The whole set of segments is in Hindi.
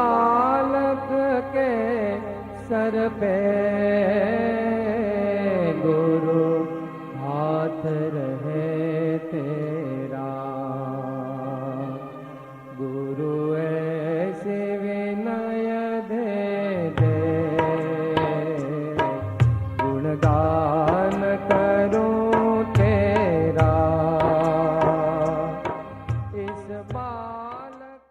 बालक के सर पे गुरु हाथ रहे तेरा। गुरु ऐसे विनय दे दे, गुणगान करूं तेरा। इस बालक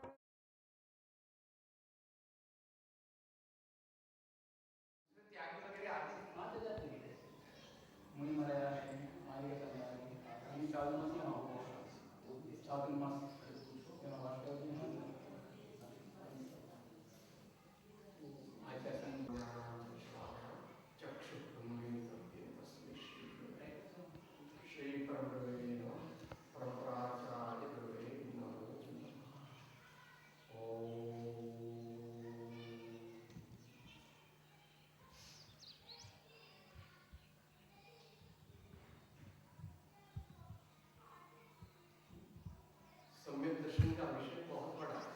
सम्यक दर्शन का विषय बहुत बड़ा है।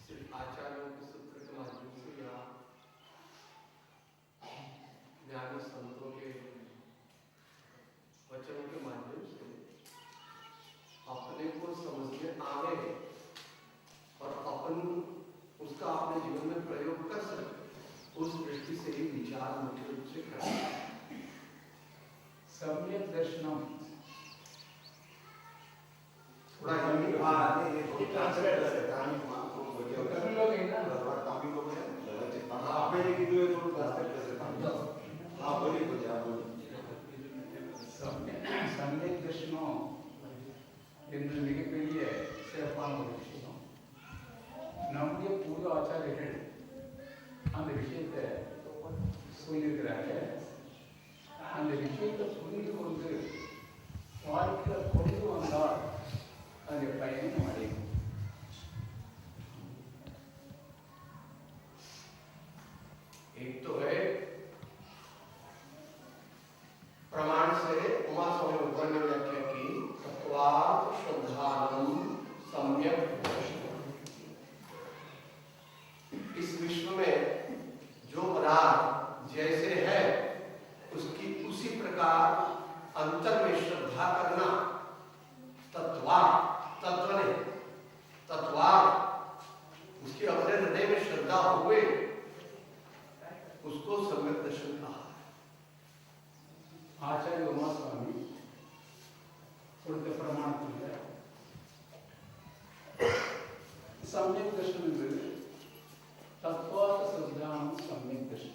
सिर्फ आचार्यों के सूत्र के माध्यम से या ज्ञानी संतों के वचनों के माध्यम से अपने को समझ में आवे और अपन उसका अपने जीवन में प्रयोग कर सके, उस दृष्टि से ही विचार मुख्य रूप से करना है। सम्यक दर्शनम थोड़ा हिंदी ट्रांसलेट लोग है ना काफी लोग हैं आपने ये वीडियो है थोड़ा ट्रांसलेट कर सकते हैं आप बोलिए कुछ आप सम्यक दर्शनों என்று மிகப்பெரிய சிறப்பான ஒரு விஷயம். நம்முடைய பூர்வ ஆச்சாரியர்கள் அந்த விஷயத்தை சொல்லியிருக்கிறாங்க. அந்த விஷயத்தை புரிந்து கொண்டு வாழ்க்கையில் கொண்டு வந்தால் அந்த பயனை நம்ம அடையும். एक तो है प्रमाण से उमा स्वामी भगवान ने व्याख्या की तत्वार्थ श्रद्धानम सम्यक दर्शनम। इस विश्व में जो पदार्थ जैसे है उसकी उसी प्रकार अंतर में श्रद्धा करना, तत्व नहीं उसके अपने हृदय में श्रद्धा हुए उसको सम्यक दर्शन कहा। आचार्य उमा स्वामी प्रमाण सम्यक दर्शन तत्वार्थ श्रद्धान सम्यक दर्शन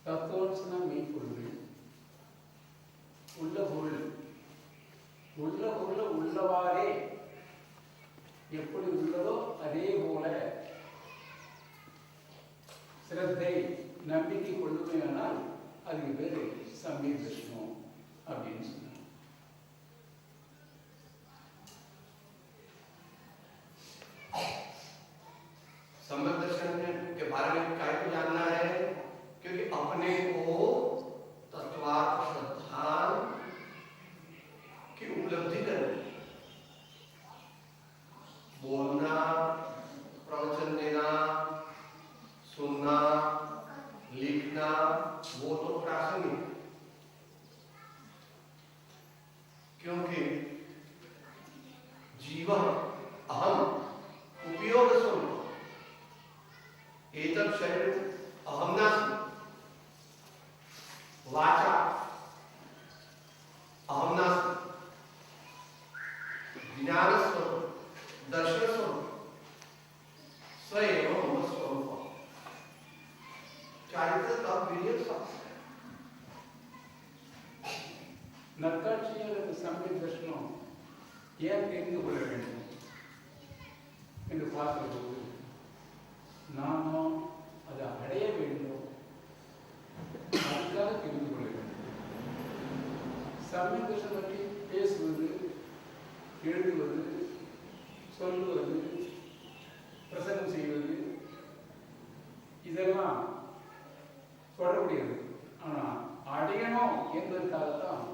தத்துவம் சொன்னா மெய் பொருள், உள்ள பொருள், உள்ள பொருள் உள்ளவாறே எப்படி உள்ளதோ அதே போல சிரத்தை நம்பிக்கை கொள்ளுமையானால் அதுக்கு பேரு சமயக் தர்ஷனம் அப்படின்னு சொன்னாங்க. सम्यक दर्शन के बारे में क्या जानना है? क्योंकि अपने को तत्वार्थ श्रद्धान की उपलब्धि करनी, बोलना, प्रवचन देना, सुनना, लिखना वो तो प्रासंगिक, क्योंकि जीवन अहम उपयोग स्वरूप एतत् शरीर अहम नास्मि, वाचा अहम नास्मि, ज्ञान स्वरूप दर्शन स्वरूप स्वयं मम स्वरूप चारित्र तब विनय सब நற்காட்சியாளருக்கு சமய தர்ஷனம் ஏன் தெரிந்து கொள்ள வேண்டும் என்று பார்க்கும்போது நானும் அதை அடைய வேண்டும், அதுக்காக தெரிந்து கொள்ள வேண்டும். சமய தர்ஷனம் பற்றி பேசுவது, எழுதுவது, சொல்லுவது, பிரசங்கம் செய்வது இதெல்லாம் தொடர்புடையது. ஆனால் அடையணும் என்பதற்காகத்தான்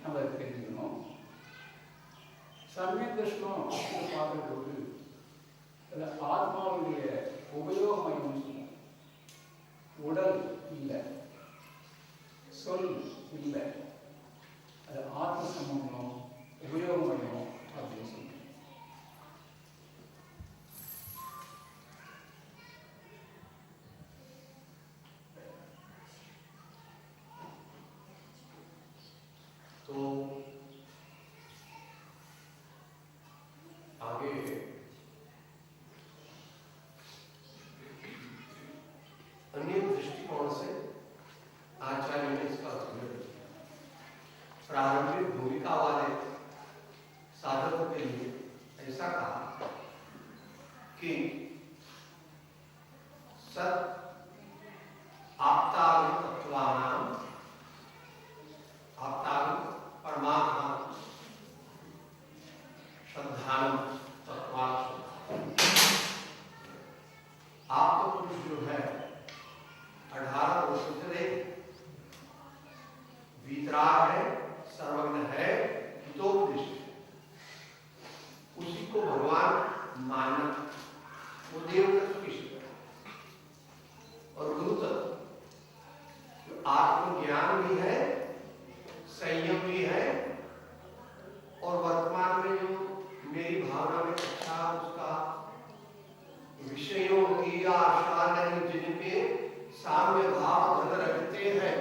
நம்ம அதை தெரிஞ்சுக்கணும். சமயத் தர்ஷனம் அப்படின்னு பார்க்கும்போது அதில் ஆத்மாவுடைய உபயோகமயம் சொல்லுவோம். உடல் இல்லை, சொல் இல்லை, அது ஆத்ம சம்பந்தம் உபயோகமயம் அப்படின்னு சொல்லுவோம். तो आगे अन्य दृष्टिकोण से आचार्य ने इसका अध्ययन प्रारंभिक भूमिका वाले साधकों के लिए ऐसा कहा कि सत आप्तात्वानाम परमात्मा श्रद्धान आप तो पुरुष जो है 18 वर्ष से वीतराग है, सर्वज्ञ है, हितोपदिष्ट, उसी को भगवान मानना, वो देव तत्व की और गुरु तत्व आत्मज्ञान भी है, संयम भी है, और वर्तमान में जो मेरी भावना में अच्छा उसका विषयों की आशा नहीं, जिनके साम्य भाव धन रखते हैं,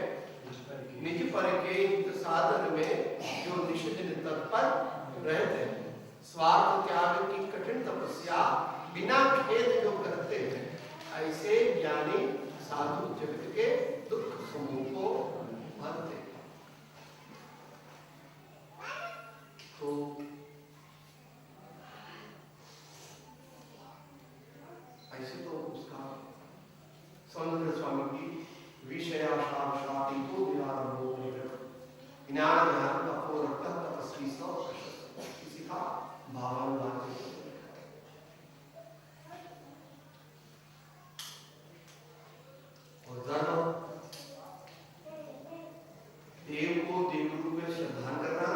निज पर के हित साधन में जो निष्ठिन तत्पर रहते हैं, स्वार्थ त्याग की कठिन तपस्या बिना खेद जो करते हैं, ऐसे ज्ञानी साधु जगत के दुख समूह को भरते हैं। तो ऐसे तो उसका सौंदर्य स्वामी की विषयाशाशाति को निरारंभो ज्ञान ध्यान अपूर्वक तपस्वी किसी का भावानुवाद और धर्म देव को देव रूप में श्रद्धान करना,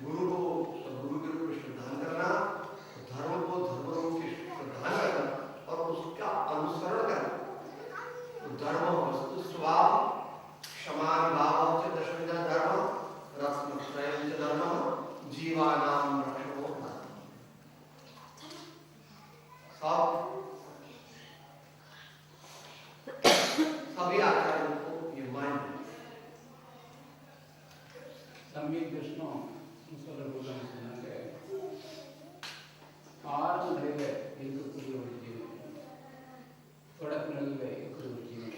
गुरु को गुरु के रूप में श्रद्धान करना, धर्म को धर्म रूप में श्रद्धान करना और उसका अनुसरण करना। तो धर्म वस्तु स्वभाव क्षमा भाव च दशविधा धर्म रत्नत्रयं च धर्म जीवानां रक्षणो धर्म। सभी आचार्यों को ये मान सम्यक दर्शனம் சொல்லப்படுறாங்க. சொன்னாங்க ஆறு நிலையில இருக்கக்கூடிய ஒரு ஜீவன், தொடக்க நிலையில இருக்கிற ஒரு ஜீவன்,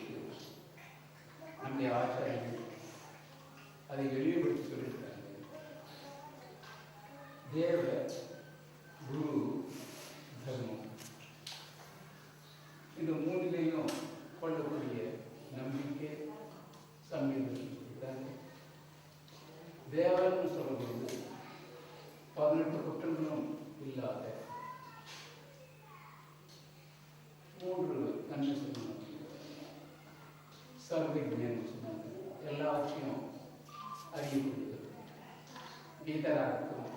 நம்முடைய ஆச்சாரியர்கள் அதை எளிமைப்படுத்தி சொல்லியிருக்காங்க. தேவ குரு தர்மம் இந்த மூணிலையும் கொள்ளக்கூடிய நம்பிக்கை சமயம் சொல்லியிருக்காங்க. தேவன்னு சொல்லும்போது 18 குற்றங்களும் இல்லாத 3 நன்மை சொல்லணும். சர்வஜ்ஞானம் சொன்னாங்க, எல்லாவற்றையும் அறியக்கூடியது, கீதராகட்டும்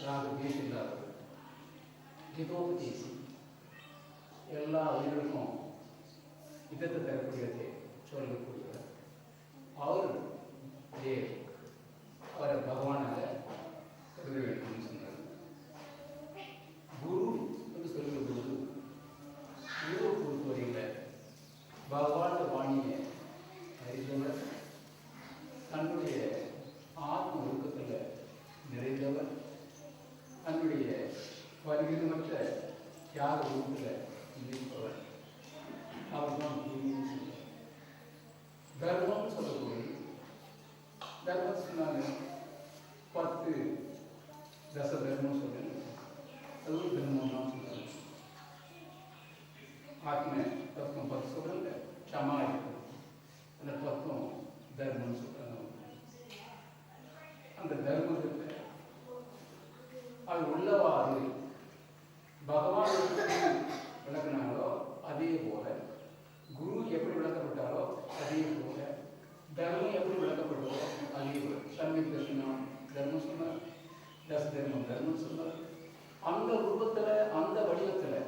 ராகதேசில்லாதது, ஹிதோபதேசி, எல்லா உயிர்களுக்கும் இதத்தை தரக்கூடியதை சொல்லக்கூடியவர். அவர் தேவ், அவரை பகவானாக கருத வேண்டும் சொன்னார். குரு என்று சொல்லும்போது குருவை பொறுத்தவரையில் பகவான வாணியை அறிந்தவர், தன்னுடைய ஆத்ம ஒழுக்கத்தில் நிறைந்தவர், தன்னுடைய பரிமிதமற்ற தியாக உருவத்தில் இருப்பவர். அவர் தான் குருன்னு சொல்லுவார். தர்மம்னு சொல்லக்கூடிய தர்மம் சொன்னாங்க 10 தச தர்மம் சொல்லுங்க, அது ஒரு தர்மம் தான் சொல்லுவாங்க. ஆத்ம தத்துவம் 10 சொல்லுங்க, க்ஷமா இருக்கும், அந்த தத்துவம் தர்மம்னு சொல்றாங்க. அந்த தர்மத்தை அது உள்ளவாறு பகவான் விளக்குனாங்களோ அதே போல, குரு எப்படி விளக்கப்பட்டாரோ அதே போல, தர்மம் எப்படி விளக்கப்படுதோ அதே போல. சமயக் தர்சனம் தர்மம் சொன்னார். ப்ளஸ் தர்மம்னு சொல்றாரு. அந்த ரூபத்தில் அந்த வடிவத்தில்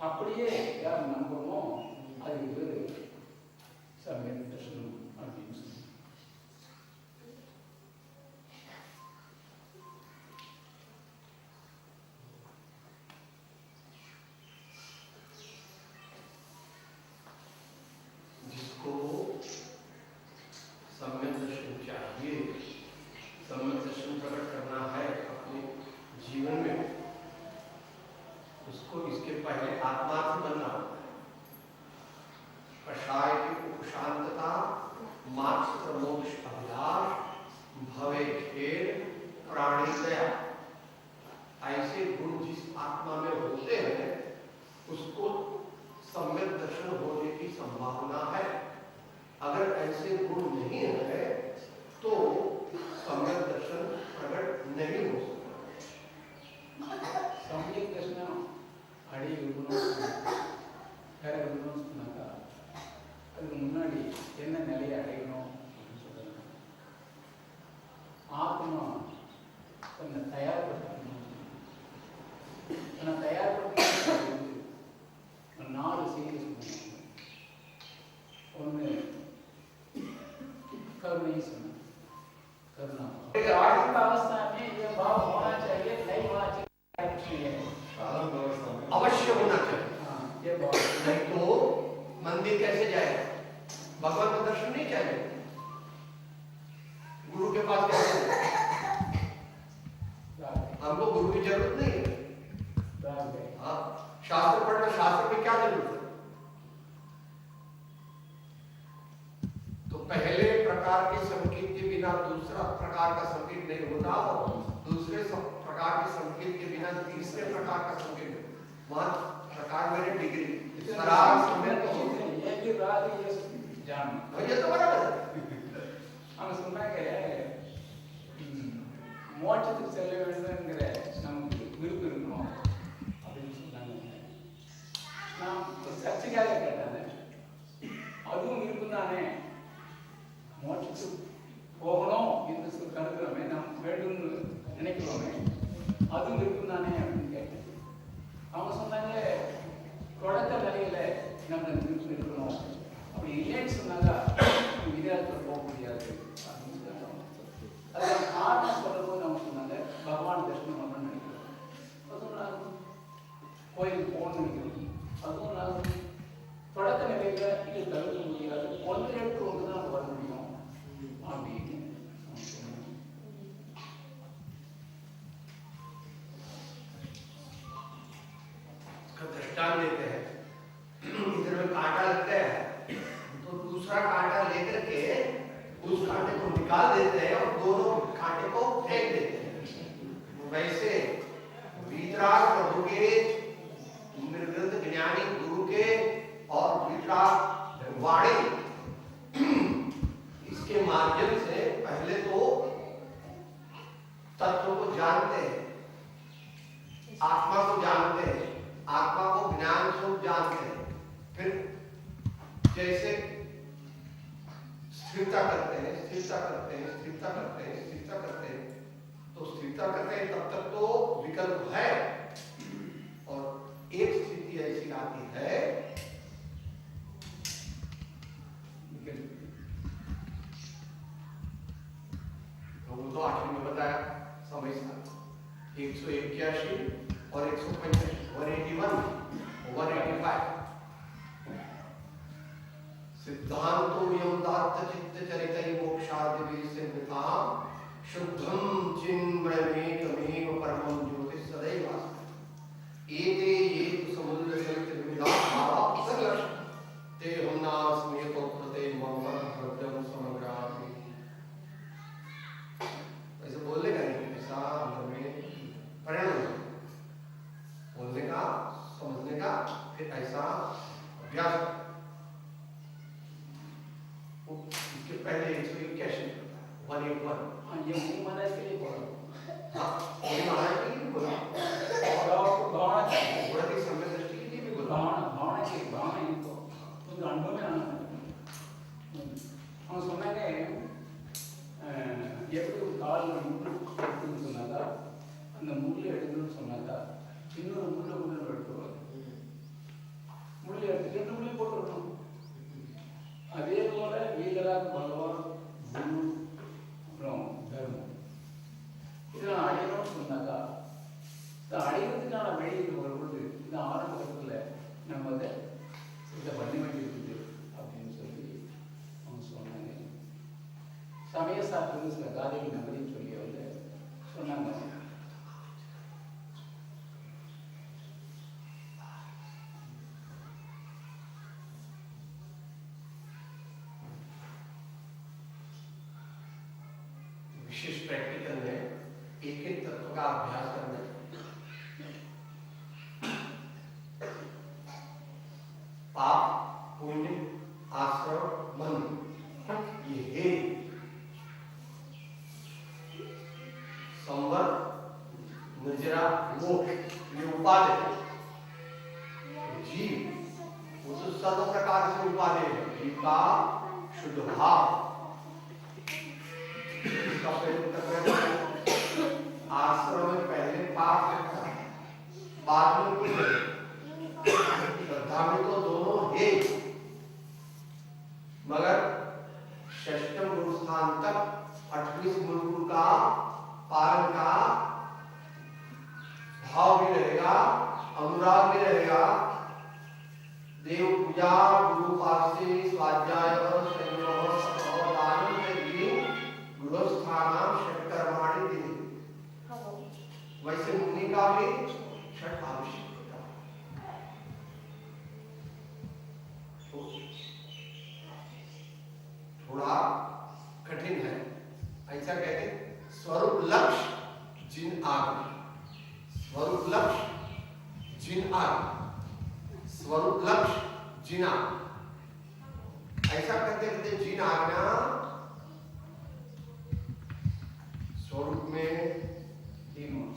அப்படியே யார் நம்புறோமோ அதுக்கு பேர் சமயம் தர்ஷனம் அப்படின்னு சொல்லி. जिसको सम्यक दर्शन चाहिए, सम्यक दर्शन प्रकट करना है अपने जीवन में, उसको इसके पहले आत्मार्थ बनना होता है। कषाय की उपशांतता, मात्र मोक्ष अभिलाष, भवे खेल, प्राणी दया, ऐसे गुण जिस आत्मा में होते हैं उसको सम्यक दर्शन होने की संभावना है। अगर ऐसे गुण नहीं है तो सम्यक दर्शन प्रकट नहीं हो सकता। सम्यक दर्शन अड़ी வேற இருக்கணும்னு சொன்னாக்கா அதுக்கு முன்னாடி என்ன நிலையை அடையணும் அப்படின்னு சொல்றாங்க. ஆத்மா தன்னை தயார்படுத்தணும். தன்னை தயார்படுத்த 4 செய்தி சொன்னாங்க. ஒன்று करुणा ही सुना, करुणा आर्थिक अवस्था में ये भाव होना चाहिए, नहीं होना चाहिए, अवश्य होना चाहिए। हाँ, ये भाव नहीं तो मंदिर कैसे जाएगा? भगवान का दर्शन नहीं चाहिए, गुरु के पास कैसे हमको गुरु की जरूरत नहीं है। हाँ, शास्त्र पढ़ना, शास्त्र में क्या जरूरत है? पहले प्रकार के संकेत के बिना दूसरा प्रकार का संकेत नहीं होता, और दूसरे प्रकार के संकेत के बिना तीसरे प्रकार का संकेत नहीं। वहाँ प्रकार मेरे डिग्री शराब संकेत ये भी रात ये जान ये तो बराबर है। हम सुना के மோட்சத்துக்கு செல்ல வேண்டும்ங்கிற நமக்கு விருப்பம் இருக்கணும் அப்படின்னு சொன்னாங்க. நான் சர்ச்சைக்காக கேட்டாங்க, அதுவும் இருக்கும் தானே, மோட்சத்துக்கு போகணும் என்று கருதுறோமே, நாம் வேண்டும்னு நினைக்கிறோமே, அதுவும் இருக்கும் தானே அப்படின்னு கேட்டேன். அவங்க சொன்னாங்க தொடக்க நிலையில நம்ம விருப்பம் இருக்கணும், அப்படி இல்லைன்னு சொன்னாங்க விளையாட்டுல போக முடியாது அப்படின்னு சொன்னாங்க. அது காரணம் சொல்லும்போது அவங்க சொன்னாங்க பகவான் தரிசனம் பண்ணணும்னு நினைக்கிறோம், அதுவும் நான் கோயிலுக்கு போகணும்னு நினைக்கிறோம், அதுவும் நான் தொடக்க நிலையில இது தவிர்க்க முடியாது, ஒன்று எடுத்து ஒன்று தான் வர முடியும் அப்படின்னு दृष्टांत देते हैं। इधर में कांटा लगता है तो दूसरा कांटा लेकर के उस कांटे को निकाल देते हैं और दोनों कांटे को फेंक देते हैं। वैसे वीतराग प्रभु के, निर्गत ज्ञानी गुरु के और वीतराग वाणी, इसके माध्यम से पहले तो तत्व को जानते हैं, आत्मा को जानते हैं, आत्मा को ज्ञान स्वरूप जानते हैं, फिर जैसे स्थिरता करते हैं, स्थिरता करते हैं, स्थिरता करते हैं, स्थिरता करते हैं, तो स्थिरता करते हैं तब तक तो विकल्प है, और एक स्थिति ऐसी आती है तो वो तो 8वीं में बताया समय साथ 181 और 185 181 185 सिद्धांतो योदात्त चित्त चरितै मोक्षादि विसिद्धतां शुद्धं चिन्मयमेकमेव परमं ज्योतिः सदैव एते ये समुद्र सहित विविधा भावा सरलक्ष ते हमनास्मि तोत्रते मम हृदयं समग्रामि। ऐसे बोलने का नहीं, ऐसा अंदर में परिणाम बोलने का, समझने का, फिर ऐसा अभ्यास। इसके पहले 181 181 हाँ, ये महाराज के लिए बोला, हाँ, महाराज की முள்ளு எடுத்துன்னு சொன்னாக்கா அந்த முள்ளு எடுக்கணும்னு சொன்னாக்கா இன்னொரு முள்ளு எடுத்துருவாங்க. முள்ளு எடுத்துட்டு ரெண்டு முள்ளு போட்டுருக்கணும். அதே போல வீரராக பகவான் குரு அப்புறம் தர்மம் இதெல்லாம் அடையணும்னு சொன்னாக்கா இந்த அடைகிறதுக்கான வழி வரும்போது இந்த ஆரம்பத்தில் நம்ம அதை இதை பண்ண வேண்டியிருக்குது அப்படின்னு சொல்லி அவங்க சொன்னாங்க. சமய சாஸ்திரம் சில காதைகள் நம்பரையும் சொல்லி அவங்க சொன்னாங்க. विशेष प्रैक्टिकल में एक एक तत्व का अभ्यास करना, पाप पुण्य आश्रम मन ये है संवर नजरा मोक्ष ये उपाधि जीव वो तो सर्व प्रकार से उपाधि है। जीव का शुद्ध भाव आश्रम में पहले पाप लगता है बाद में पुण्य। श्रद्धा में तो दोनों है मगर षष्ठम गुरु स्थान तक 28 गुरु का पालन का भाव भी रहेगा, अनुराग भी रहेगा। देव पूजा गुरु पाठ से स्वाध्याय गृहस्थानाम षट्कर्माणि दिने। वैसे मुनि का भी छठ आवश्यक होता है। थोड़ा कठिन है, ऐसा कहते स्वरूप लक्ष्य जिन आज्ञा, स्वरूप लक्ष्य जिन आज्ञा, स्वरूप लक्ष्य जिन आज्ञा, ऐसा कहते कहते जिन आज्ञा स्वरूप में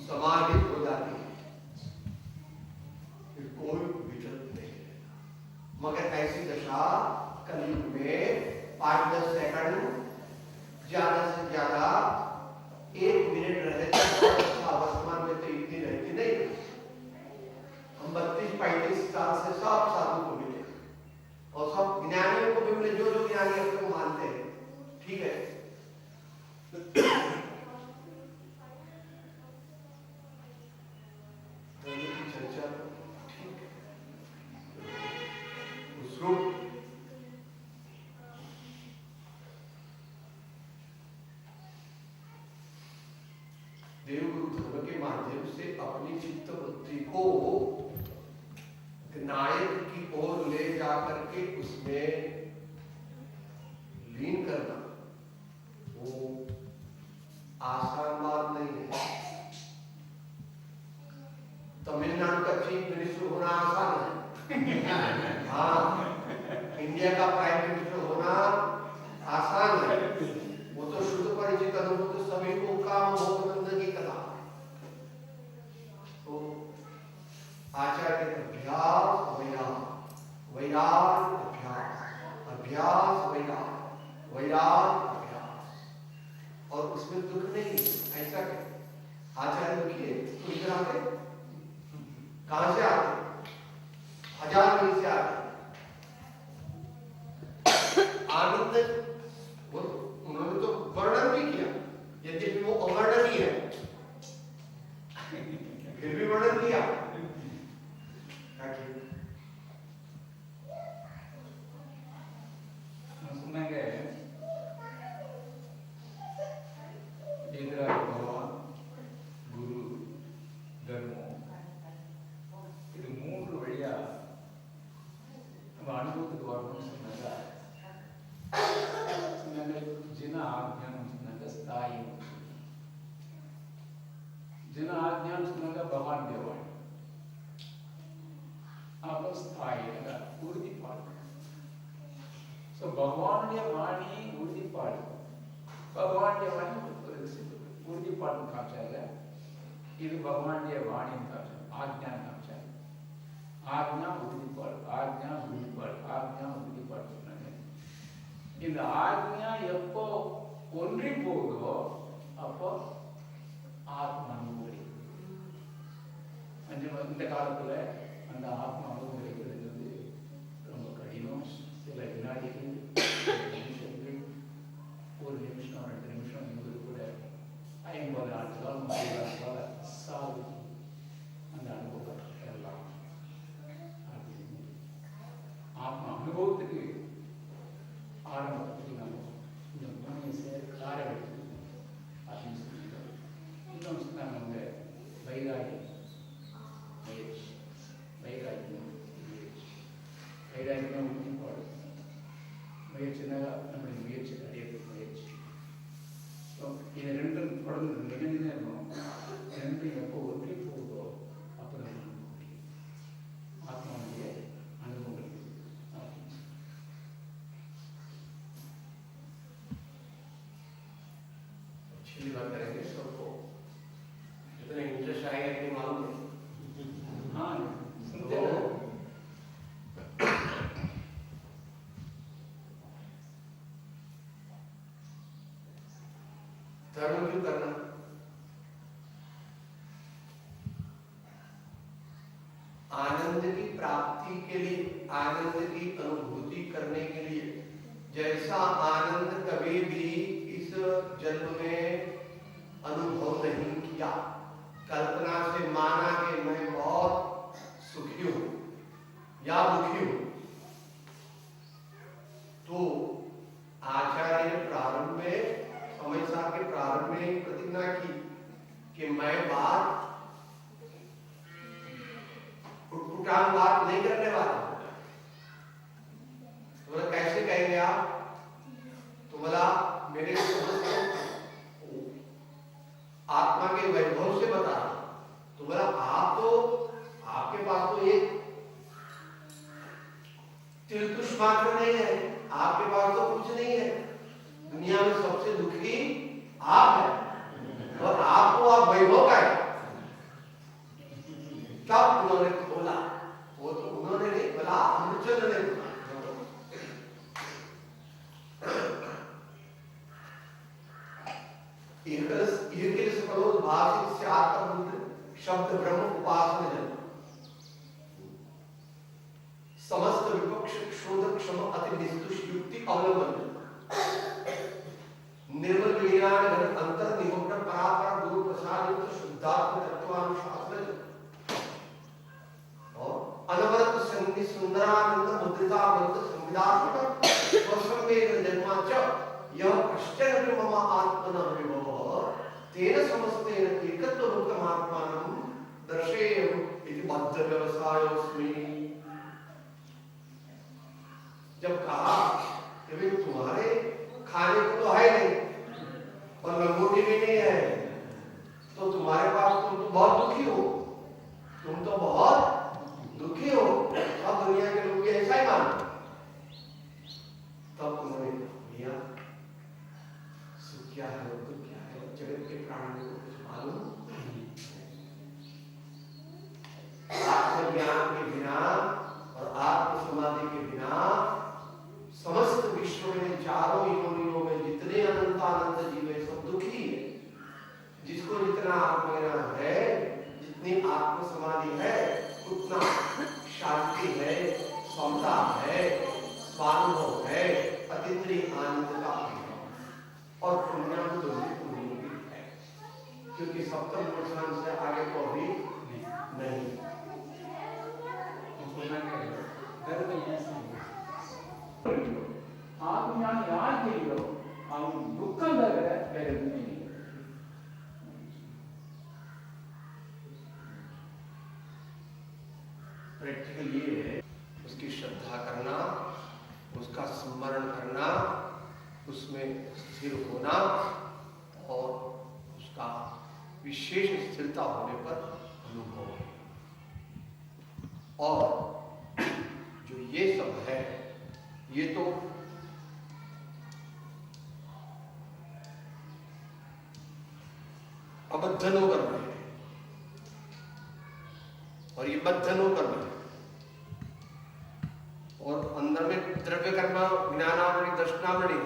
समाहित हो जाती है, फिर कोई विचलित नहीं है। मगर ऐसी दशा कलयुग में 5-10 सेकंड ज्यादा से ज्यादा 1 मिनट रहे वर्तमान में तो इतनी रहती नहीं। हम 32-35 साल से सब साधु को मिले और सब ज्ञानियों को भी मिले, जो जो ज्ञानी अपने मानते हैं, ठीक है। देवगुरु धर्म के माध्यम से अपनी चित्त वृत्ति को नायक की ओर ले जाकर के उसमें लीन करना वो आसान बात नहीं है। तमिलनाडु का चीफ मिनिस्टर होना आसान है, हाँ इंडिया का प्राइम मिनिस्टर होना आसान है। वो तो शुद्ध परिचित अनुभव सभी को काम हो की कला। तो आचार्य अभ्यास वैराग, वैराग अभ्यास, अभ्यास वैराग, वैराग अभ्यास, और उसमें दुख नहीं। ऐसा क्या आचार्य दुखिए तो इधर आते कहां से आते? 1000 मील से आते। आनंद वो उन्होंने तो वर्णन भी किया, यद्यपि वो अवर्णनीय है फिर भी वर्णन किया। சொன்னாங்க பகவான் குரு தர்மம் இது 3 வழியா நம்ம அனுபவத்துக்கு வரணும்னு சொன்னாங்க. जिन आज्ञान स्थायी जिन आज्ञान भगवान देवा आप स्थायी उறுதிப்பாடு. सो भगवान वाणी उறுதிப்பாடு, भगवान वाणी उறுதிப்பாடு காமிச்சாங்க. இது भगवान वाणी காமிச்சாங்க, आज्ञा காமிச்சாங்க. आज्ञा उறுதிப்பாடு, आज्ञा उறுதிப்பாடு, आज्ञा उறுதிப்பாடு. இந்த ஆக்ஞா எப்போ ஒன்றி போகுதோ அப்போ ஆத்ம அனுபவம் கிடைக்கும். இந்த காலத்துல அந்த ஆத்ம அனுபவம் கிடைக்கிறதுங்கிறது ரொம்ப கடினம். சில வினாடிகள், சில நிமிஷங்கள், ஒரு நிமிஷம் 2 நிமிஷம் என்பது கூட 50 ஆண்டுகள் 30 ஆண்டுகள் சாதி அந்த அனுபவத்தை பெறலாம். அப்படின்னு ஆத்ம அனுபவத்துக்கு ஆரம்பத்துக்கு நம்ம இந்த மூணையும் சேர்த்து ஆரம்பித்து அப்படின்னு சொல்லிட்டோம். இன்னொன்று சொன்னாங்க அவங்க வைராகியம் முயற்சி, வைராகியம் முயற்சி. வைராகியம் முன்பாடு, முயற்சினா நம்முடைய முயற்சி அடையிறது முயற்சி. ஸோ இது ரெண்டும் தொடர்ந்து நிகழ்ந்தே இருக்கணும். ரெண்டும் எப்போ ஒன்றி போகுதோ அப்போ நம்ம முடியும் ஆத்மாவுடைய அனுபவங்கள். अच्छी बात करेंगे सबको, इतना इंटरेस्ट आएगा कि मालूम नहीं। हाँ सुनते हो। धर्म क्यों करना? आनंद की प्राप्ति के लिए, आनंद की अनुभूति करने के लिए। जैसा आनंद कभी भी इस जन्म में अनुभव नहीं किया, कल्पना से माना कि मैं बहुत सुखी हूं या दुखी हूं, तो आचार्य ने प्रारंभ में, समय साल के प्रारंभ में प्रतिज्ञा की कि मैं बात उठान बात नहीं करने वाला। तुम्हारा कैसे कहेंगे आप? तुम्हारा मेरे आत्मा के वैभव से बता रहा। तुम्हारा आप तो, आपके पास तो एक तिलतुष मात्र नहीं है, आपके पास तो कुछ नहीं है। दुनिया में सबसे दुखी आप है और आपको आप वैभव का है। तब उन्होंने खोला, वो तो उन्होंने नहीं बोला, अमृतचंद्र ने बोला। शब्द ब्रह्म उपासना जन समस्त विपक्ष क्षोध क्षम अति निस्तुष युक्ति अवलंबन निर्मल विज्ञान घन अंतर निगोपन परापर गुरु प्रसाद युक्त शुद्धात्म तत्वानुशासन और अनवरत संगि सुंदरानंद मुद्रिता वंत संविदात्मक स्वसंवेद जन्माच यह कश्चन मम आत्मना विभव तेन समस्तेन एकत्व रूपमात्मानं दर्शेयम् इति बद्ध व्यवसायोस्मि। जब कहा कि भाई तुम्हारे खाने को तो है नहीं और लंगोटी भी नहीं है, तो तुम्हारे पास, तुम तो बहुत दुखी हो, तुम तो बहुत दुखी हो, अब दुनिया के लोग ऐसा ही मानते। तब उन्होंने भैया सुख क्या है, दुख क्या है, जगत के प्राणियों को कुछ मालूम नहीं। आत्मज्ञान के बिना और आत्म समाधि के बिना समस्त विश्व में चारों योनियों में जितने अनंतानंद जीव है सब दुखी है। जिसको जितना आत्मज्ञान है, जितनी आत्म समाधि है, उतना शांति है, समता है, स्वानुभव है, अतीन्द्रिय आनंद का अनुभव और पुण्यानुदि है, क्योंकि सप्तम पुरुषांश से आगे तो अभी नहीं। आत्मज्ञान यार केलियो அவன் துக்கம் தவிர வேற எதுவுமே இல்லை. प्रैक्टिकल ये है उसकी श्रद्धा करना, उसका स्मरण करना, उसमें स्थिर होना और उसका विशेष स्थिरता होने पर अनुभव। और जो ये सब है ये तो अबद्धनों कर रहे हैं और ये बद्धनों कर रहे हैं और अंदर में द्रव्य कर्म ज्ञानावली दर्शनावली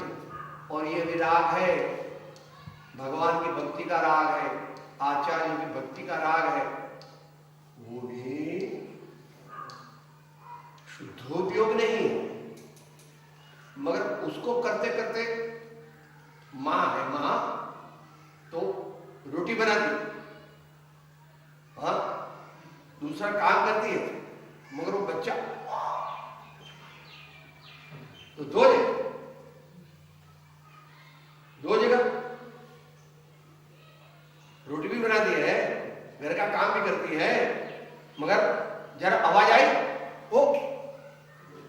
और ये विराग है, भगवान की भक्ति का राग है, आचार्य की भक्ति का राग है, वो भी शुद्धोपयोग नहीं है। मगर उसको करते करते माँ है, माँ तो रोटी बनाती, हाँ दूसरा काम करती है, मगर वो बच्चा तो दो जगह रोटी भी बनाती है, घर का काम भी करती है, मगर जरा आवाज आई ओ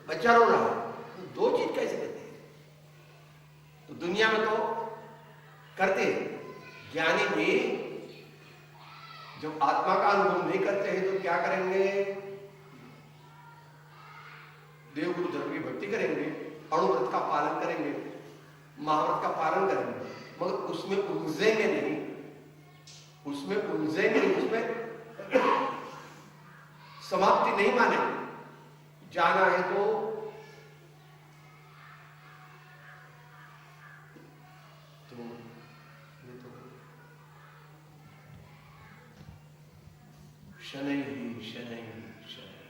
बच्चा रो रहा है, तो दो चीज कैसे करती है? तो दुनिया में तो करते हैं, ज्ञानी भी जब आत्मा का अनुभव नहीं करते हैं तो क्या करेंगे? देव गुरु धर्म की भक्ति करेंगे, अणुव्रत का पालन करेंगे, महाव्रत का पालन करेंगे, मगर उसमें उलझेंगे नहीं, उसमें समाप्ति नहीं मानेंगे। जाना है तो शनै शनै शनै।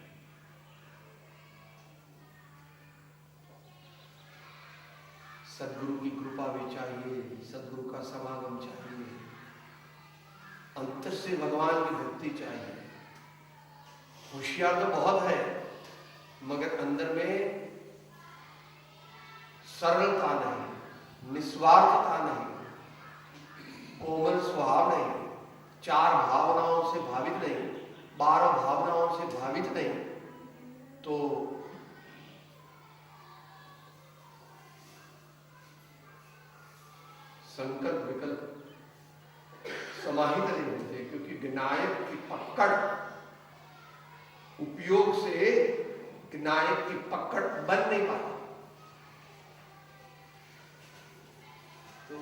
सदगुरु की कृपा भी चाहिए, सदगुरु का समागम चाहिए, अंतर से भगवान की भक्ति चाहिए। होशियार तो बहुत है, मगर अंदर में सरलता नहीं, निस्वार्थता नहीं, कोमल स्वभाव नहीं, चार भावनाओं से भावित नहीं, 12 भावनाओं से भावित नहीं, तो संकल्प विकल्प समाहित नहीं होते, क्योंकि विनायक की पकड़, उपयोग से विनायक की पकड़ बन नहीं पाती। तो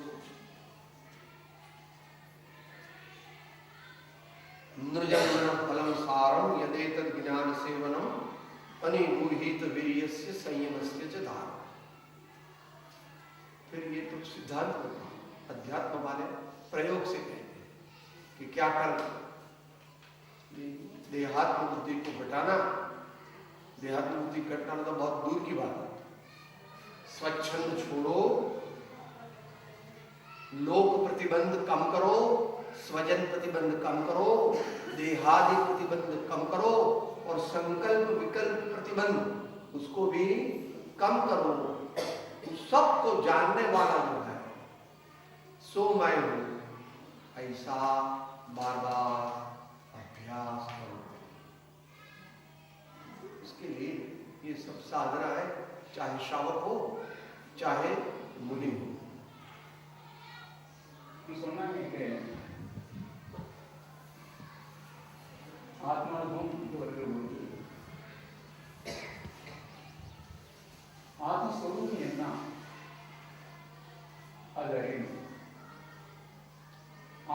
नृजन्म फलम सारम यदेतद् ज्ञान सेवनम अनिगूहित वीर्यस्य संयमस्य च धारणम्। फिर ये तो सिद्धांत होता, अध्यात्म वाले प्रयोग से कहते हैं कि क्या करना, देहात्म बुद्धि को घटाना, देहात्म बुद्धि घटाना तो बहुत दूर की बात है। स्वच्छंद छोड़ो, लोक प्रतिबंध कम करो, स्वजन प्रतिबंध कम करो, देहादि प्रतिबंध कम करो, और संकल्प विकल्प प्रतिबंध उसको भी कम करो। सबको जानने वाला जो है सो मैं हूं, ऐसा बार बार अभ्यास करो। इसके लिए ये सब साधना है, चाहे श्रावक हो चाहे मुनि हो। सुनना है कि आत्मस्वरूप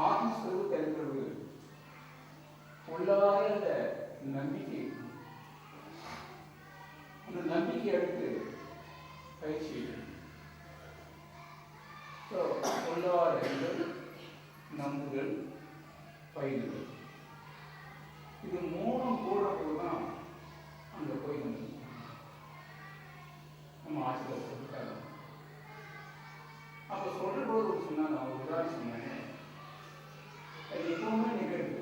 ஆத்மஸ்வரூப தெரிந்தது உள்ளார அந்த நம்பிக்கை, அந்த நம்பிக்கை எடுத்து பயிற்சி உள்ளார நம்புதல் பயிலுதல், இது மூணும் கூட போதுதான் அங்க போய் நம்ம ஆசிரியர் சொல்லிட்டாங்க. அப்ப சொல்ற போது சொன்னாங்க, அவங்க உதாரணம் சொன்னாங்க, அது எப்பவுமே நிகழ்வு.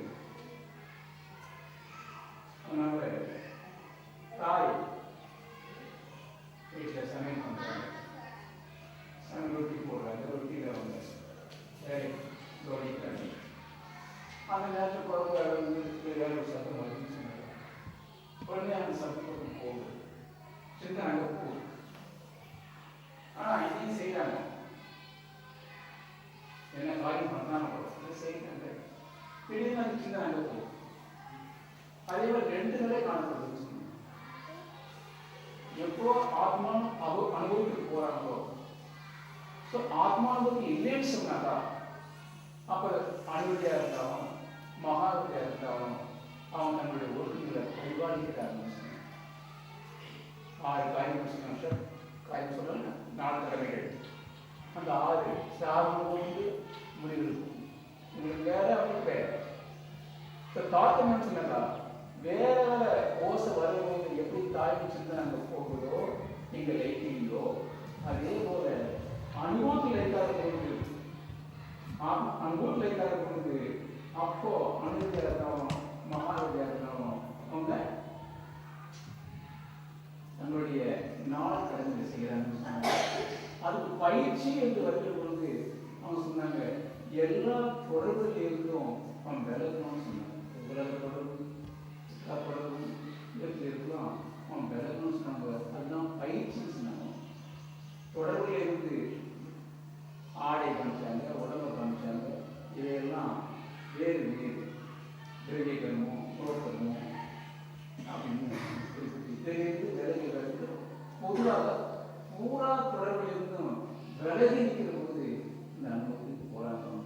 அதனால தாய் வீட்டில் சமையல் பண்றாங்க, ரொட்டி போடுறாங்க, ரொட்டியில வந்து கவனிக்கிறாங்க. அந்த நேரத்தில் குழந்தை வேற ஒரு சத்தம் வருதுன்னு சொன்னாங்க. உடனே அந்த சத்தத்துக்கு போகுது, சின்ன அங்கே போகுது. ஆனால் இதையும் செய்யறாங்க, என்ன காரியம் பண்ணாங்க செய்யறாங்க. திடீர்னு அந்த சின்ன அங்கே போகுது. அதே மாதிரி 2 நிலை காணப்படுதுன்னு சொன்னாங்க. எப்போ ஆத்மானம் அனுபவத்துக்கு போறாங்களோ, ஆத்மானுபவம் இல்லைன்னு சொன்னாக்கா, அப்ப அனுபவியா இருந்தாலும் மகாவியா இருந்தாலும் அவன் தன்னுடைய ஒழுங்குகளை பரிபாலிக்க ஆரம்பிச்சாங்க. 6 காரியம் சொன்னாங்க, காரியம் சொல்லல 4 கடமைகள். அந்த 6 சாதம் முடிவு தாக்கணும்னு சொன்னாக்கா வேற வேற ஓசை வரும்போது எப்படி தாய்க்கு சிந்தனை அங்கே போகுதோ நீங்க லைட்டிங்கோ அதே போல அனுபவத்தில் இருக்காத பொழுது அனுபவத்தில் இருக்காத பொழுது அப்போ அனுபவியா இருந்தாலும் மகாவியா இருந்தாலும் அவங்க தன்னுடைய நாள் கடந்து செய்யறாங்கன்னு சொன்னாங்க. அதுக்கு பயிற்சி என்று வருகிற பொழுது அவங்க சொன்னாங்க எல்லா தொடர்புல இருந்தும் அவன் விலகணும்னு சொன்னாங்க. உலக தொடர்பு தொடர்பு இடத்துல இருக்கலாம் அவன் விலகணும்னு சொன்னாங்க. அதுதான் பயிற்சின்னு சொன்னாங்க. தொடர்புல இருந்து ஆடை காமிச்சாங்க, உடம்பை காமிச்சாங்க. இதையெல்லாம் வேறு வேறு திரவியகரமோ புரோக்கரமோ அப்படின்னு இதிலிருந்து விலகி வருது. பொதுவாக பூரா தொடர்பில் இருந்தும் விலகி நிற்கிற போது இந்த அனுபவத்துக்கு போராட்டம்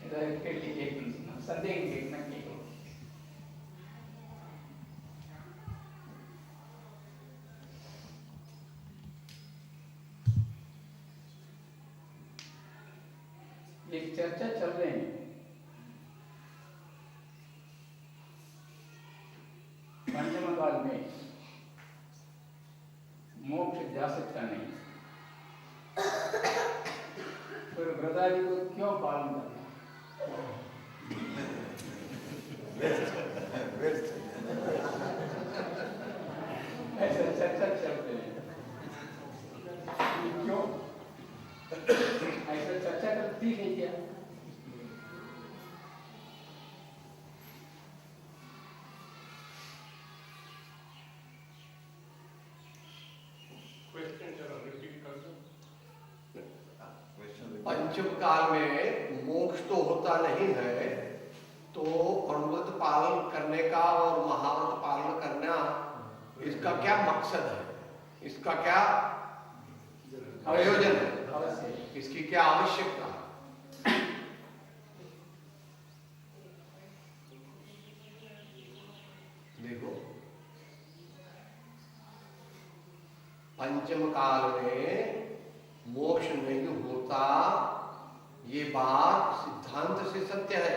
ஏதாவது கேள்வி கேட்கணும்னு சொன்னா சந்தேகம் கேட்கணும் கேட்கணும். एक चर्चा चल रही है पंचम काल में मोक्ष जा सकता नहीं, फिर ब्रदाजी को क्यों पालन करना? ऐसा चर्चा चल रही है क्यों ऐसा चर्चा करती है क्या? पंचम काल में मोक्ष तो होता नहीं है, तो अनुव्रत पालन करने का और महाव्रत पालन करना इसका क्या मकसद है, इसका क्या प्रयोजन है, इसकी क्या आवश्यकता है? देखो पंचम काल में मोक्ष नहीं होता, ये बात सिद्धांत से सत्य है।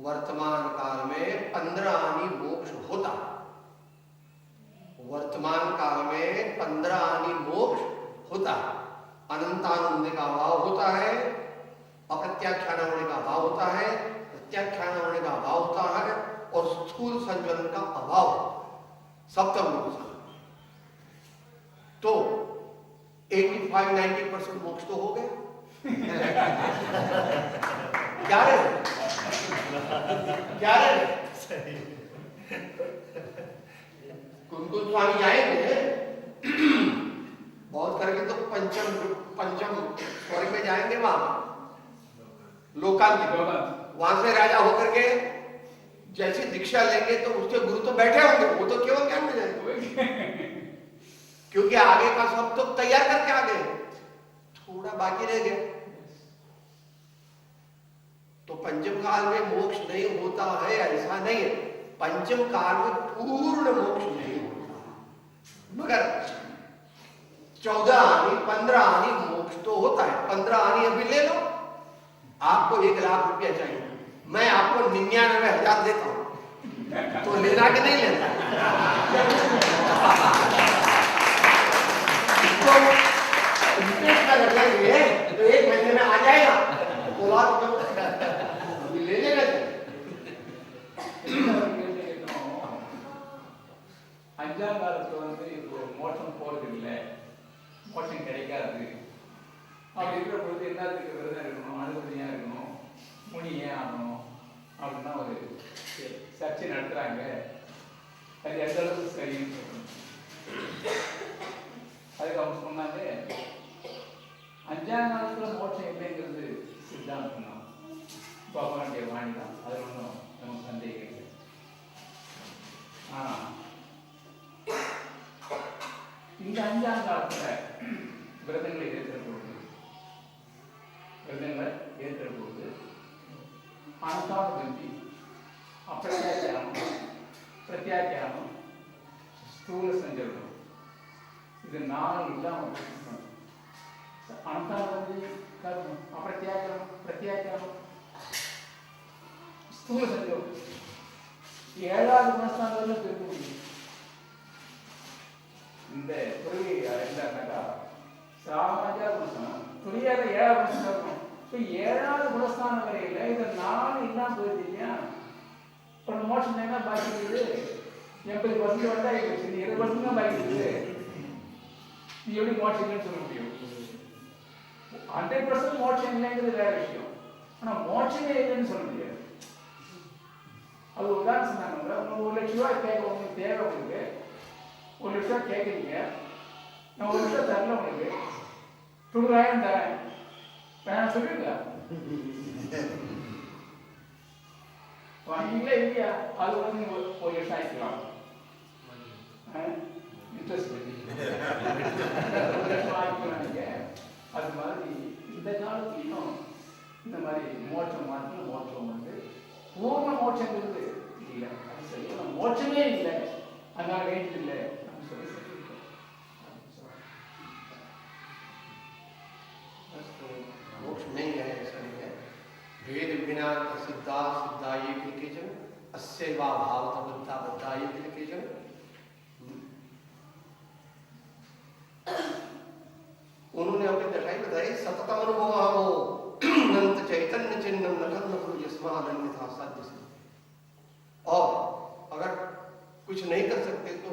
वर्तमान काल में 15 आनी मोक्ष होता, वर्तमान काल में 15 आनी मोक्ष होता, अनंतानंद का अभाव होता है, अप्रत्याख्यान होने का अभाव होता है, प्रत्याख्यान होने का अभाव होता है, और स्थूल संज्वलन का अभाव सप्तम लोक। तो 85-90% मोक्ष तो हो गया। क्या रे कुंकुम स्वामी जाएंगे बहुत करके तो पंचम स्वर्ग में जाएंगे, वहां लोकांतिक, वहां से राजा होकर के जैसे दीक्षा लेंगे तो उसके गुरु तो बैठे होंगे, वो तो केवल ज्ञान में जाएंगे क्योंकि आगे का सब तो तैयार करके आ गए, थोड़ा बाकी रह गया। तो पंचम काल में मोक्ष नहीं होता है ऐसा नहीं है, पंचम काल में पूर्ण मोक्ष नहीं होता, मगर 14 आनी 15 आनी मोक्ष तो होता है। 15 आनी अभी ले लो, आपको 1 लाख रुपया चाहिए, मैं आपको 99,000 देता हूं, तो लेना कि नहीं लेना? तो 1 महीने में आ जाएगा, तो ले लेना அஞ்சாம் காலத்துல இப்போ மோட்சம் போறது இல்லை, மோட்சம் கிடைக்காது. அப்படி இருக்கிற பொழுது எல்லாத்துக்கு விரதம் இருக்கணும், அனுமதியா இருக்கணும், முனியே ஆகணும் அப்படின்னா ஒரு சர்ச்சை நடத்துறாங்க. அது எந்த அளவுக்கு சரின்னு சொல்லணும். அதுக்கு அவங்க சொன்னாங்க அஞ்சாம் காலத்துல மோட்சம் இல்லைங்கிறது சித்தாந்தம் தான், பகவானுடைய வாணி தான், அது ஒன்றும் நமக்கு சந்தேகம் இல்லை. ஆனா இந்த அஞ்சாம் காலத்துல விரதங்களை ஏற்கிற பொழுது அனந்தான பந்தி, பிரத்யாக்கியானம், ஸ்தூல சஞ்சலம், இது 4 இல்லாம அனந்தான பந்தி, அப்பிரத்யாக்கியானம், பிரத்யாக்கிரமம் ஸ்தூல சஞ்சோகம் 7வது குணஸ்தானத்துல பிரிக்க முடியும். இந்த துறை என்னன்னாக்கா சாமாஜா குணஸ்தானம் துறையால 7வது குணஸ்தானம். இப்போ 7வது குணஸ்தானம் வரையில இதை 4 இல்லாம போயிடுது இல்லையா? இப்போ மோட்சம் என்ன பாக்கி இருக்குது? 80% வந்தா 20% தான் பாக்கி இருக்குது. நீ எப்படி மோட்சம் இல்லைன்னு சொல்ல முடியும்? 100% மோட்சம் இல்லைங்கிறது வேற விஷயம். ஆனா மோட்சமே இல்லைன்னு சொல்ல முடியாது. அது உதாரணம் சொன்னாங்க, உங்களுக்கு 1 லட்ச ரூபாய் கேட்க உங்களுக்கு தேவை, உங்களுக்கு 1 லட்ச ரூபாய் கேட்குறீங்க, நான் 1 லட்சம் தரல, உங்களுக்கு 2000 தரேன், வேணாம் சொல்லுங்க, வாங்கிங்களா இல்லையா? அது வந்து நீங்க 1 லட்சம் ஆயிக்கலாம். இன்ட்ரெஸ்ட் 1 லட்சம் ஆயிக்கலாம் நீங்க. அது மாதிரி இந்த காலத்துலையும் இந்த மாதிரி மோட்சம் மாற்றம் மோட்சம் வந்து பூர்ண மோட்சங்கிறது இல்லை. அது சரியான மோட்சமே இல்லை, அதனால வேண்டியது இல்லை அப்படின்னு சொல்லி சொல்லியிருக்கோம். मोक्ष नहीं है, ऐसा नहीं है। वेद बिना सिद्धा सिद्धा ये के जन अस्य वा भावता बुद्धा बुद्धा ये के जन। उन्होंने अपनी दशाई बताई, सततम अनुभव हो अनंत चैतन्य चिन्हम नखन नखुर यस्माद अन्यथा साध्य से। और अगर कुछ नहीं कर सकते तो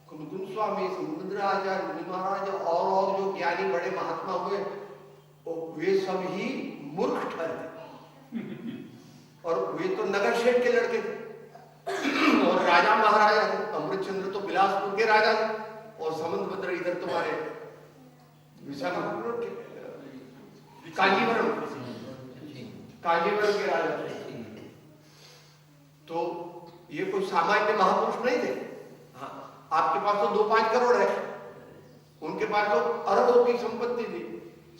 कुंदकुंद स्वामी, समुद्राचार्य, मुनि महाराज और जो ज्ञानी बड़े महात्मा हुए वे सब ही मूर्ख ठहरे। और वे तो नगर शेठ के लड़के थे और राजा महाराजा थे। अमृतचंद्र तो बिलासपुर के राजा थे और समुद्रभद्र इधर तुम्हारे विशाखापट्टनम के कांजीवरम के राजा थे। तो ये कोई सामान्य महापुरुष नहीं थे। हाँ, आपके पास तो 2-5 करोड़ है, उनके पास तो अरबों की संपत्ति थी,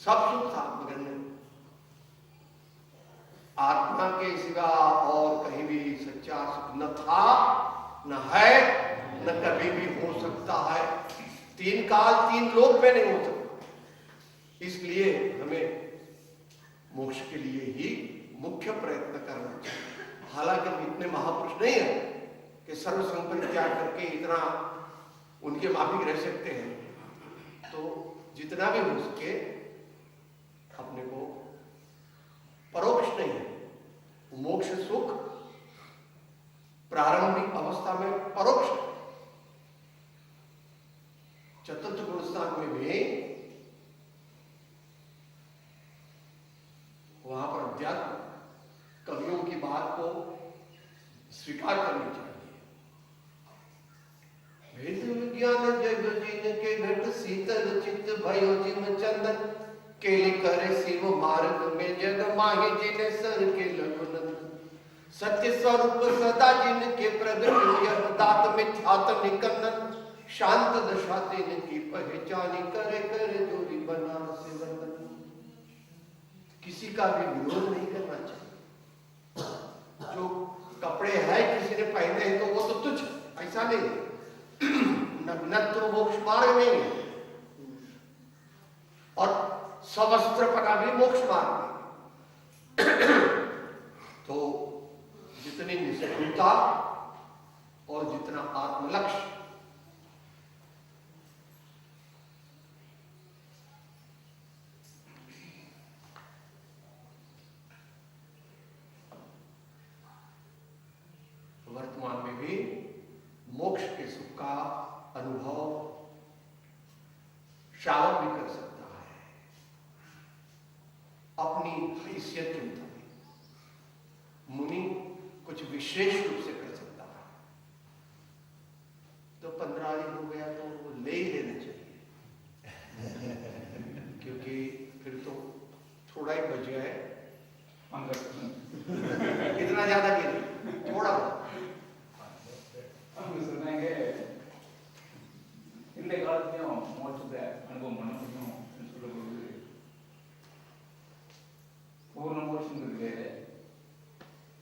सब सुख था, मगर नहीं। आत्मा के सिवा और कहीं भी सच्चा सुख न था, न है, न कभी भी हो सकता है। 3 काल 3 लोक में नहीं हो सकता। इसलिए हमें मोक्ष के लिए ही मुख्य प्रयत्न करना चाहिए। हालांकि हम इतने महापुरुष नहीं है कि सर्व संपत्ति त्याग करके इतना उनके माफिक रह सकते हैं। तो जितना भी हो सके अपने को परोक्ष नहीं है, मोक्ष सुख प्रारंभिक अवस्था में परोक्ष। चतुर्थ गुणस्थान में भी वहां पर अध्यात्म कवियों की बात को स्वीकार करनी चाहिए। वेद विज्ञान जग जिन के घट शीतल चित्त भयो जिम चंदन केली करे शिव मार्ग में जग माहे जिने सर के लघुनंद सत्य स्वरूप सदा जिन के प्रगट यह दात मिथ्यात निकंदन शांत दशा तिन की पहचानी करे करे दूरी बना से वंदन। किसी का भी विरोध नहीं करना चाहिए। जो कपड़े हैं किसी ने पहने हैं तो वो तो तुच्छ, ऐसा नहीं। नग्नत्व मोक्ष मार्ग नहीं है और सवस्त्रपना भी मोक्ष मार्ग है। तो जितनी निष्ठुरता और जितना आत्मलक्ष्य वर्तमान में भी मोक्ष के सुख का अनुभव श्रावक भी कर सकता है अपनी हैसियत के मुताबिक। मुनि कुछ विशेष रूप से कर सकता है। तो 15 दिन हो गया तो वो ले ही लेना चाहिए क्योंकि फिर तो थोड़ा ही बच गया है। इतना ज्यादा भी नहीं, थोड़ा சொன்னாங்க இந்த காலத்தையும் மோட்சத்தை அனுபவம் பண்ண முடியும் சொல்லும்போது பூர்ண மோட்சங்கிறது வேறு,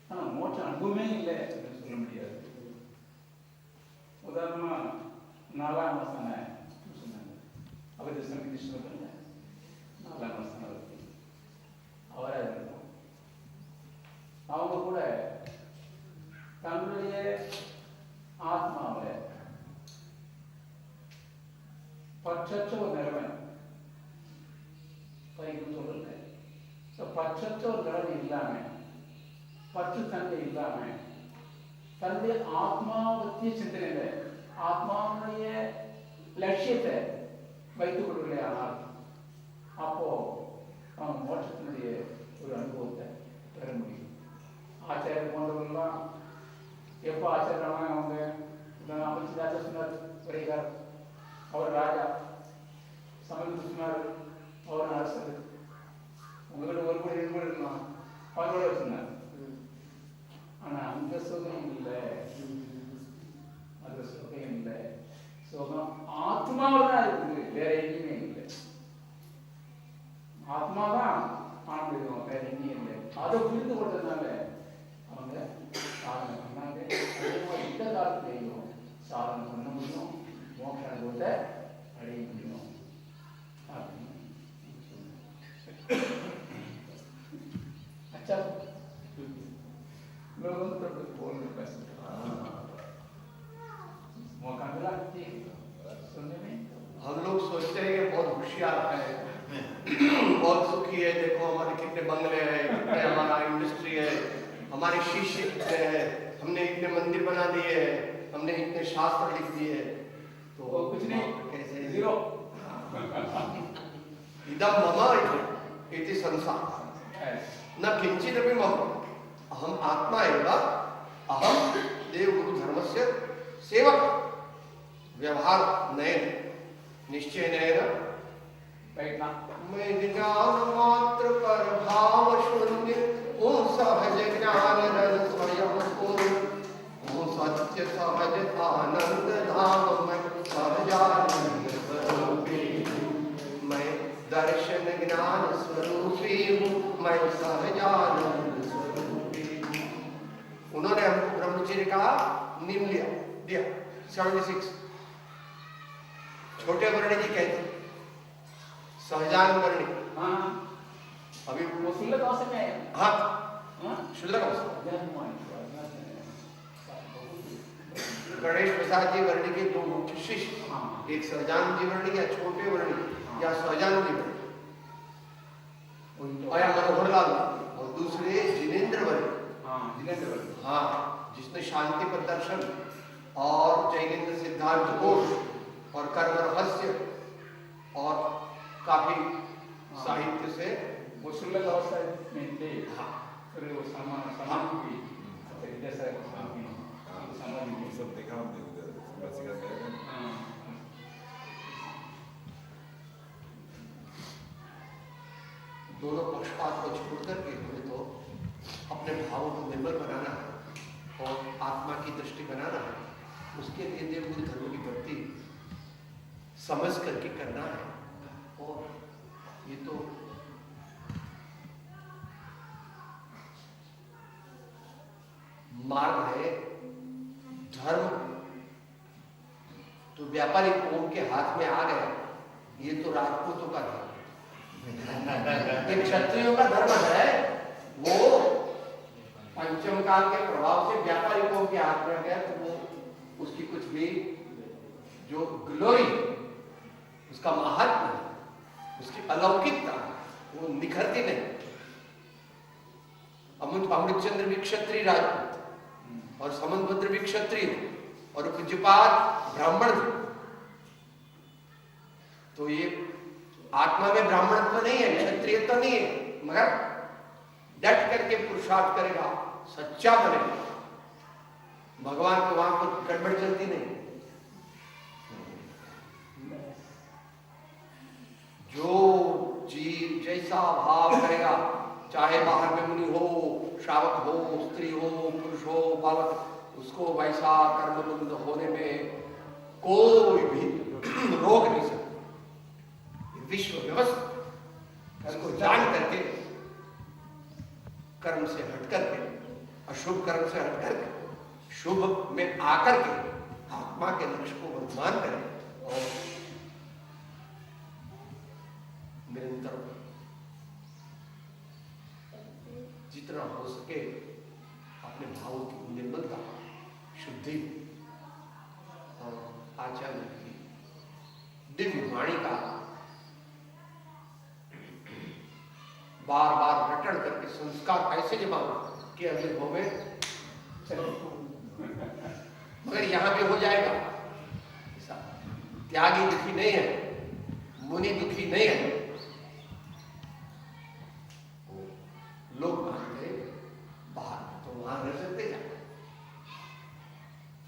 ஆனால் மோட்ச அனுபவமே இல்லை அப்படின்னு சொல்ல முடியாது. உதாரணமா 4ஆம் வசன சொன்னாங்க, அவர் சங்கீத 4ஆம் வசனம் அவரை பற்றற்ற ஒரு நிலைமை பைக்கு சொல்லுங்க. ஸோ பற்றற்ற ஒரு நிலைமை இல்லாம, பற்று தன்மை இல்லாம, தன்னுடைய ஆத்மாவை பற்றிய சிந்தனையில ஆத்மாவுடைய லட்சியத்தை வைத்துக் கொள்வதே. ஆனால் அப்போ அவங்க மோட்சத்தினுடைய ஒரு அனுபவத்தை பெற முடியும். ஆச்சாரியர் போன்றவர்கள்லாம் எப்போ ஆச்சாரியமாக அவங்க அமைச்சராஜா சொன்னார் வருகிறார், அவர் ராஜா, சமயத்து சொன்னார் அவர் அரசர், உங்களோட ஒரு கூட ரெண்டு கூட இருக்கலாம் அவரோட சொன்னார். ஆனா அந்த சுகம் இல்லை, அந்த சுகம் இல்லை. சுகம் ஆத்மாவில் தான் இருக்குது, வேற எங்கேயுமே இல்லை. ஆத்மாதான் ஆனந்தம், வேற எங்கேயும் இல்லை. அதை புரிந்து கொண்டதுனால அவங்க சாதனை பண்ணாங்க. அதே மாதிரி இந்த காலத்திலையும் சாதனை பண்ண முடியும், மோட்ச அனுபவத்தை அடைய முடியும் அப்படின்னு अच्छा लोगों तो बोल नहीं पाते, मौका मिला सुनने में। हम लोग सोचते हैं कि बहुत होशियार है, बहुत सुखी है, देखो हमारे कितने बंगले हैं, कितने हमारा इंडस्ट्री है, हमारे शिष्य कितने हैं, हमने इतने मंदिर बना दिए हैं, हमने इतने शास्त्र लिख दिए। तो कुछ नहीं, कैसे जीरो। इदम मम इति संसार न किंचिदपि मम, अहम आत्मा एव, अहम देव गुरु धर्मस्य सेवक। व्यवहार नयन निश्चय नयन बैठना। मैं ज्ञान मात्र पर भाव शून्य हूँ, सहज ज्ञान रस स्वयं पूर्ण हूँ, सत्य सहज आनंद धाम मैं सहजानंद स्वरूपी, मैं दर्शन ज्ञान स्वरूपी हूँ, मैं सहजानंद स्वरूपी। उन्होंने हमको ब्रह्मचर्य का नियम दिया 76। छोटे वर्णी जी कहते सहजान वर्णी। हाँ अभी वो शुल्क अवसर में हाँ शुल्क अवसर गणेश प्रसाद जी वर्णी के दो मुख्य शिष्य, एक सहजान जी वर्णी या छोटे वर्णी या सहजान जी वर्णी, और मनोहर लाल, और दूसरे जिनेंद्र वर्णी। हाँ जिसने शांति प्रदर्शन और जैनेन्द्र सिद्धांत कोश और कर्म रहस्य और काफी साहित्य से वो शुल्क अवस्था में थे। हाँ फिर वो समान की जैसा सब देखा हमने उधर बसिया गए। दोनों पक्षपात को छोड़ करके हमें तो अपने भावों को निर्मल बनाना है और आत्मा की दृष्टि बनाना है। उसके लिए देवगुरु धर्म की भक्ति समझ करके करना है। और ये तो मार्ग है। धर्म तो व्यापारी कौम के हाथ में आ गया, ये तो राजपूतों का धर्म, ये क्षत्रियों का धर्म है। वो पंचम काल के प्रभाव से व्यापारी कौम के हाथ में गया, तो वो उसकी कुछ भी जो ग्लोरी, उसका महात्मा, उसकी अलौकिकता वो निखरती नहीं। अमृतचंद्र भी क्षत्रिय राजपूत और समनभद्र भी क्षत्रिय और पूज्यपाद ब्राह्मण थे। तो ये आत्मा में ब्राह्मण तो नहीं है, क्षत्रिय तो नहीं है, मगर डट करके पुरुषार्थ करेगा, सच्चा बनेगा, भगवान को वहां पर गड़बड़ चलती नहीं। जो जीव जैसा भाव करेगा, चाहे बाहर में मुनि हो, श्रावक हो, स्त्री हो, पुरुष हो, बालक, उसको वैसा कर्मबंध होने में कोई भी रोक नहीं सकता। विश्व व्यवस्था इसको जान करके, कर्म से हट करके, अशुभ कर्म से हट करके शुभ में आकर के आत्मा के लक्ष्य को वर्तमान करें और निरंतर जितना हो सके अपने भावों की निर्मलता, शुद्धि और आचार्य की दिव्य वाणी का बार बार रटन करके संस्कार ऐसे जमाना कि अगले भाव में मगर यहां भी हो जाएगा। त्यागी दुखी नहीं है, मुनि दुखी नहीं है। लोग मानते बाहर तो वहां रह सकते क्या?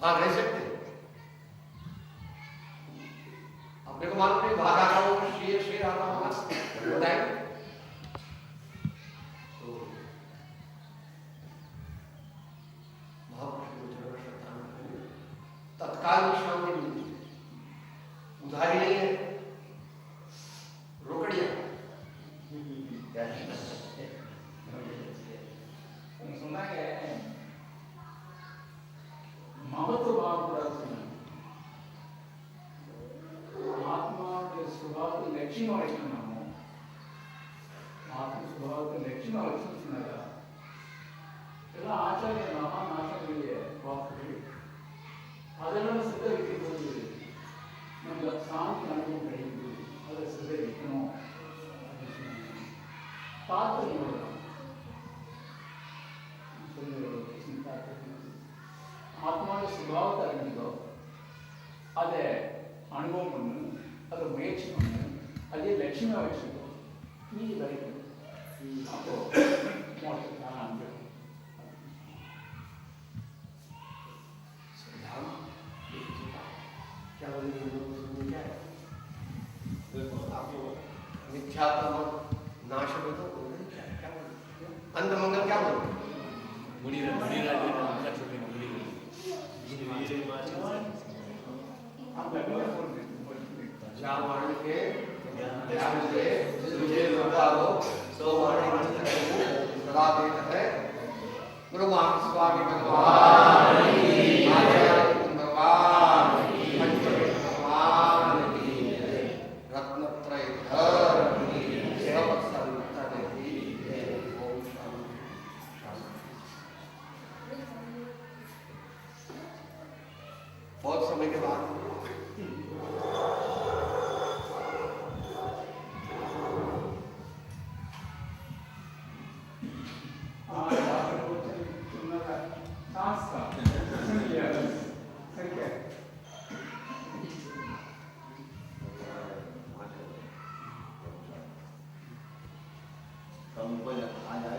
वहां रह सकते अपने को मालूम नहीं, बाहर आ रहा हूं, शेर आ रहा होगा बताएंगे तो महापुरुष को जरूर श्रद्धांजलि करें। तत्काल में शांति मिलती है, उधारी नहीं है, रोकड़िया सुना है महत्व भाव आत्मा के स्वभाव के लक्षण और लक्षण नामो आत्म स्वभाव के लक्षण और लक्षण सुनाया ಎಲ್ಲ ಆಚಾರ್ಯ ಮಹಾನ್ ಆಚಾರ್ಯರಿಗೆ ವಾಕ್ಯಗಳು ಅದನ್ನು ಸಿದ್ಧ ವ್ಯಕ್ತಿಗಳು ನಮ್ಗೆ ಶಾಂತಿ ಅನುಭವ ಪಡೆಯುವುದು ಅದರ ಸಿದ್ಧ ವ್ಯಕ್ತಿನೋ ಪಾತ್ರ ஆத்மாவோட சுபாவத்தை அறிஞ்சுக்கோ, அதை அனுபவம் பண்ணு, அதை முயற்சி பண்ணு, அதே லட்சியமாக வச்சுக்கோ, நீ வரைக்கும் அப்போ மோட்சத்துக்கான அனுபவம். क्या बोलेंगे? आपको मिथ्यात्म नाश हो तो क्या बोले? अंधमंगल क्या बोले? जावाण के ध्यान से तुझे लगा हो सो वाणी सदा देता है गुरु महान स्वामी भगवान आचार्य भगवान पंचमेश भगवान की रत्नत्रय धर सब संतन की ओम शांति। बहुत समय के बाद Kalau